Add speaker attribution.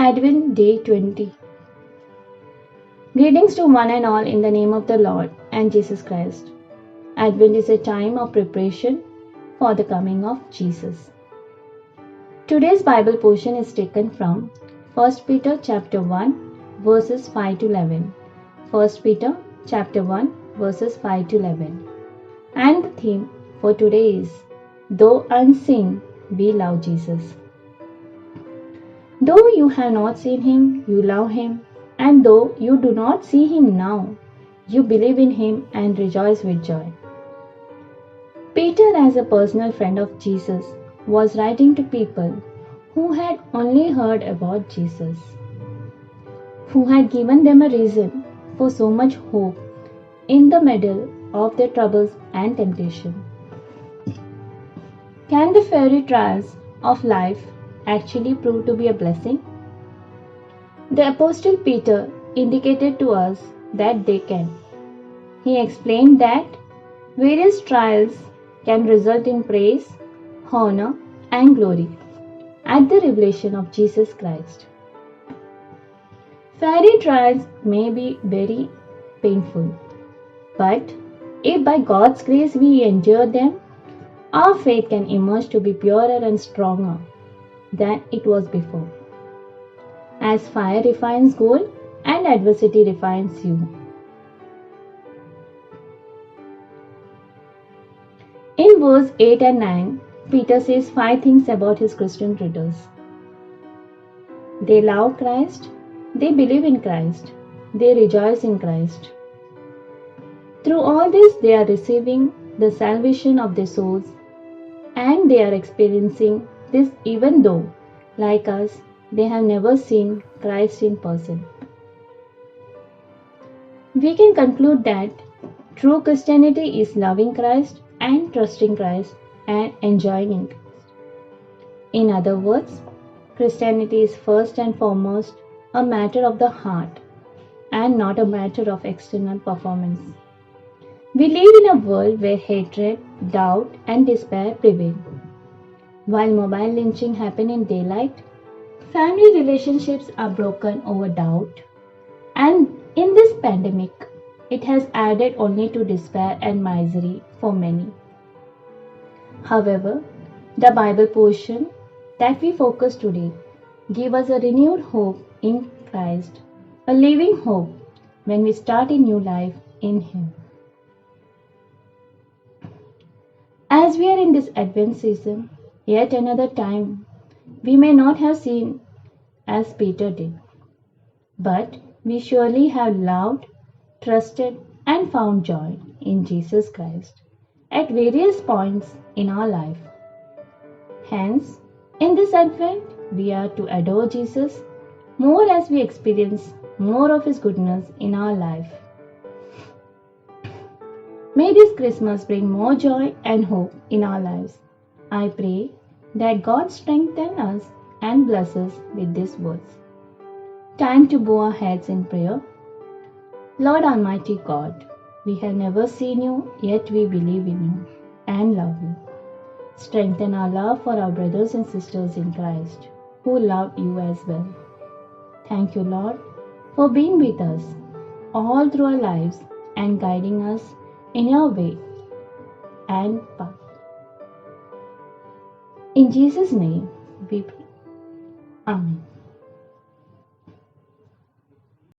Speaker 1: Advent Day 20. Greetings to one and all in the name of the Lord and Jesus Christ. Advent is a time of preparation for the coming of Jesus. Today's Bible portion is taken from 1 Peter chapter 1 verses 5 to 11. 1 Peter chapter 1 verses 5 to 11. And the theme for today is, though unseen, we love Jesus. Though you have not seen him, you love him, and though you do not see him now, you believe in him and rejoice with joy. Peter, as a personal friend of Jesus, was writing to people who had only heard about Jesus, who had given them a reason for so much hope in the middle of their troubles and temptation. Can the fairy trials of life actually prove to be a blessing? The Apostle Peter indicated to us that they can. He explained that various trials can result in praise, honor, and glory at the revelation of Jesus Christ. Fairy trials may be very painful, but if by God's grace we endure them, our faith can emerge to be purer and stronger than it was before. As fire refines gold and adversity refines you. In verse 8 and 9, Peter says 5 things about his Christian readers. They love Christ, they believe in Christ, they rejoice in Christ. Through all this, they are receiving the salvation of their souls, and they are experiencing this even though, like us, they have never seen Christ in person. We can conclude that true Christianity is loving Christ and trusting Christ and enjoying in Christ. In other words, Christianity is first and foremost a matter of the heart and not a matter of external performance. We live in a world where hatred, doubt, and despair prevail. While mobile lynching happen in daylight, family relationships are broken over doubt, and in this pandemic, it has added only to despair and misery for many. However, the Bible portion that we focus today gives us a renewed hope in Christ, a living hope when we start a new life in Him. As we are in this Advent season, yet another time, we may not have seen as Peter did, but we surely have loved, trusted, and found joy in Jesus Christ at various points in our life. Hence, in this Advent, we are to adore Jesus more as we experience more of His goodness in our life. May this Christmas bring more joy and hope in our lives. I pray that God strengthen us and bless us with these words. Time to bow our heads in prayer. Lord Almighty God, we have never seen you, yet we believe in you and love you. Strengthen our love for our brothers and sisters in Christ who love you as well. Thank you, Lord, for being with us all through our lives and guiding us in your way and path. In Jesus' name we pray. Amen.